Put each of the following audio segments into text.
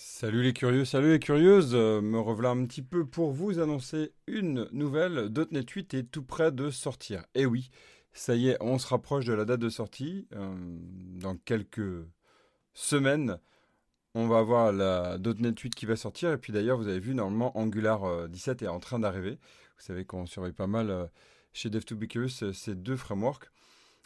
Salut les curieux, salut les curieuses, me revoilà un petit peu pour vous annoncer une nouvelle. .NET 8 est tout près de sortir. Et oui, ça y est, on se rapproche de la date de sortie. Dans quelques semaines, on va avoir la .NET 8 qui va sortir. Et puis d'ailleurs, vous avez vu, normalement, Angular 17 est en train d'arriver. Vous savez qu'on surveille pas mal chez Dev2B ces deux frameworks.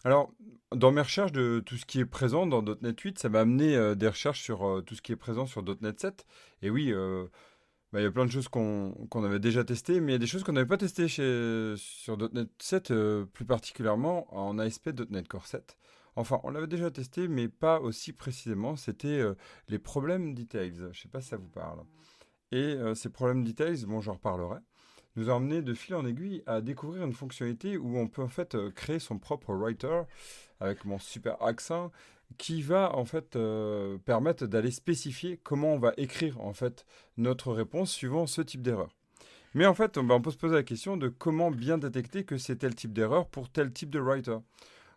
Alors, dans mes recherches de tout ce qui est présent dans .NET 8, ça m'a amené des recherches sur tout ce qui est présent sur .NET 7. Et oui, il y a plein de choses qu'on avait déjà testées, mais il y a des choses qu'on n'avait pas testées sur .NET 7, plus particulièrement en ASP.NET Core 7. Enfin, on l'avait déjà testé, mais pas aussi précisément. C'était les problèmes details. Je ne sais pas si ça vous parle. Et ces problèmes details, bon, j'en reparlerai, nous a emmené de fil en aiguille à découvrir une fonctionnalité où on peut en fait créer son propre writer avec mon super accent qui va en fait permettre d'aller spécifier comment on va écrire en fait notre réponse suivant ce type d'erreur. Mais en fait, on peut se poser la question de comment bien détecter que c'est tel type d'erreur pour tel type de writer.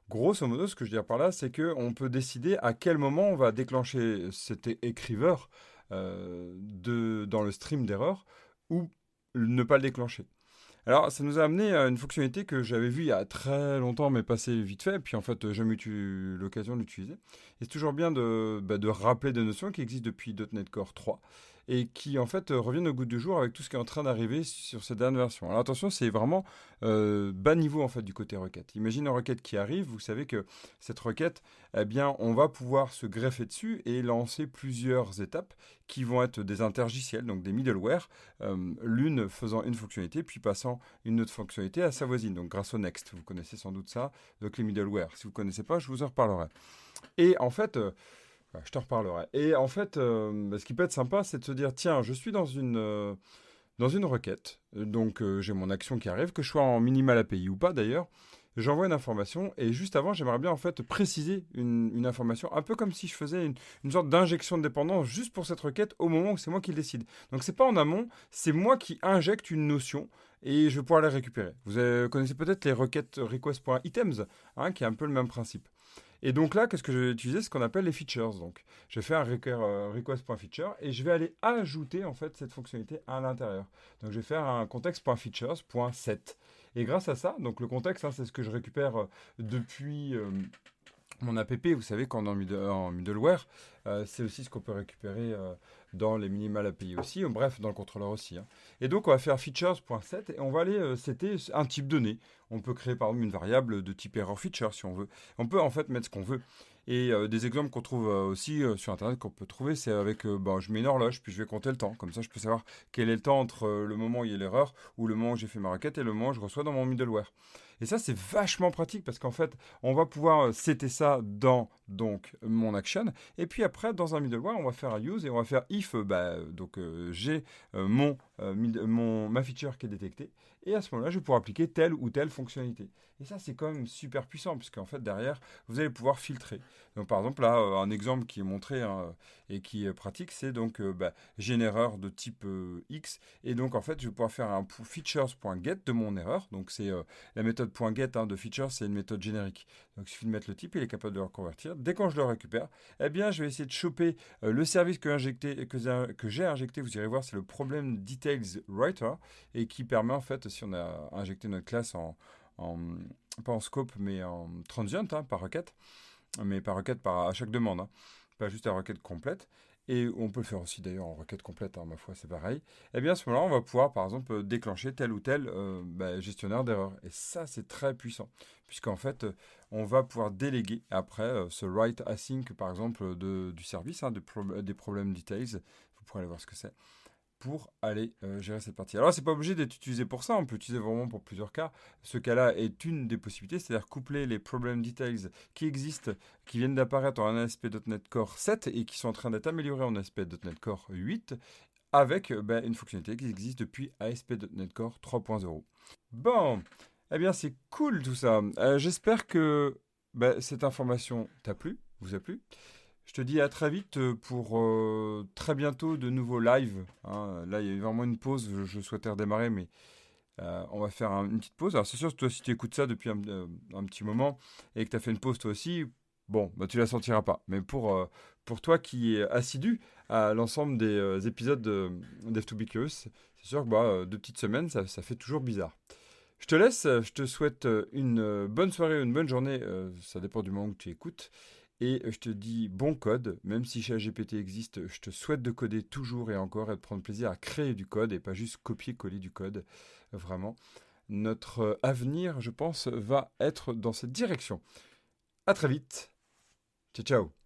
Grosso modo, ce que je veux dire par là, c'est qu'on peut décider à quel moment on va déclencher cet écriveur dans le stream d'erreur ou ne pas le déclencher. Alors, ça nous a amené à une fonctionnalité que j'avais vue il y a très longtemps, mais passée vite fait, puis en fait, jamais eu l'occasion de l'utiliser. Et c'est toujours bien de rappeler des notions qui existent depuis .NET Core 3 et qui, en fait, reviennent au goût du jour avec tout ce qui est en train d'arriver sur cette dernière version. Alors, attention, c'est vraiment bas niveau, en fait, du côté requête. Imagine une requête qui arrive, vous savez que cette requête, eh bien, on va pouvoir se greffer dessus et lancer plusieurs étapes qui vont être des intergiciels, donc des middleware, l'une faisant une fonctionnalité, puis passant une autre fonctionnalité à sa voisine, donc grâce au Next. Vous connaissez sans doute ça, donc les middleware. Si vous ne connaissez pas, je vous en reparlerai. Et en fait, je te reparlerai. Et en fait, ce qui peut être sympa, c'est de se dire, tiens, je suis dans une requête, donc j'ai mon action qui arrive, que je sois en minimal API ou pas d'ailleurs, j'envoie une information et juste avant, j'aimerais bien en fait préciser une information, un peu comme si je faisais une sorte d'injection de dépendance juste pour cette requête au moment où c'est moi qui le décide. Donc c'est pas en amont, c'est moi qui injecte une notion et je vais pouvoir la récupérer. Vous connaissez peut-être les requêtes request.items, hein, qui est un peu le même principe. Et donc là, qu'est-ce que je vais utiliser? Ce qu'on appelle les features. Donc, je vais faire un request.feature et je vais aller ajouter en fait cette fonctionnalité à l'intérieur. Donc, je vais faire un context.features.set. Et grâce à ça, donc le contexte, hein, c'est ce que je récupère depuis mon app. Vous savez, quand on est en middleware, c'est aussi ce qu'on peut récupérer dans les minimal API aussi, bref, dans le contrôleur aussi, hein. Et donc, on va faire features.set et on va aller setter un type donné. On peut créer par exemple une variable de type error feature si on veut. On peut en fait mettre ce qu'on veut. Et des exemples qu'on trouve aussi sur Internet qu'on peut trouver, c'est avec, je mets une horloge, puis je vais compter le temps. Comme ça, je peux savoir quel est le temps entre le moment où il y a l'erreur, ou le moment où j'ai fait ma requête, et le moment où je reçois dans mon middleware. Et ça, c'est vachement pratique parce qu'en fait, on va pouvoir setter ça dans donc mon action. Et puis après, dans un middleware, on va faire un use et on va faire if. J'ai ma feature qui est détectée. Et à ce moment-là, je vais pouvoir appliquer telle ou telle fonctionnalité. Et ça, c'est quand même super puissant, puisqu'en fait, derrière, vous allez pouvoir filtrer. Donc, par exemple, là, un exemple qui est montré, hein, et qui est pratique, c'est donc, j'ai une erreur de type X. Et donc, en fait, je vais pouvoir faire un features.get de mon erreur. Donc, c'est la méthode .get, hein, de features, c'est une méthode générique. Donc, il suffit de mettre le type, il est capable de le reconvertir. Dès quand je le récupère, eh bien, je vais essayer de choper le service que j'ai injecté. Vous irez voir, c'est le problème details writer et qui permet en fait, si on a injecté notre classe en pas en scope, mais en transient, hein, par requête, mais par requête à chaque demande, hein, pas juste la requête complète. Et on peut le faire aussi d'ailleurs en requête complète, hein, ma foi, c'est pareil. Et bien à ce moment-là, on va pouvoir par exemple déclencher tel ou tel gestionnaire d'erreurs. Et ça, c'est très puissant, puisqu'en fait, on va pouvoir déléguer après ce write async, par exemple, du service, hein, des problèmes details. Vous pourrez aller voir ce que c'est pour aller gérer cette partie. Alors, c'est pas obligé d'être utilisé pour ça, on peut l'utiliser vraiment pour plusieurs cas. Ce cas-là est une des possibilités, c'est-à-dire coupler les problem details qui existent, qui viennent d'apparaître en ASP.NET Core 7 et qui sont en train d'être améliorés en ASP.NET Core 8 avec une fonctionnalité qui existe depuis ASP.NET Core 3.0. Bon, eh bien c'est cool tout ça. J'espère que cette information vous a plu. Je te dis à très vite pour très bientôt de nouveaux lives, hein. Là, il y a eu vraiment une pause. Je souhaitais redémarrer, mais on va faire une petite pause. Alors, c'est sûr, toi, si tu écoutes ça depuis un petit moment et que tu as fait une pause toi aussi, Bon, bah, tu la sentiras pas. Mais pour toi qui est assidu à l'ensemble des épisodes de d'F2B Curious, c'est sûr que bah, 2 petites semaines, ça fait toujours bizarre. Je te laisse, je te souhaite une bonne soirée ou une bonne journée, ça dépend du moment où tu écoutes. Et je te dis bon code, même si ChatGPT existe, je te souhaite de coder toujours et encore et de prendre plaisir à créer du code et pas juste copier-coller du code. Vraiment, notre avenir, je pense, va être dans cette direction. À très vite. Ciao, ciao.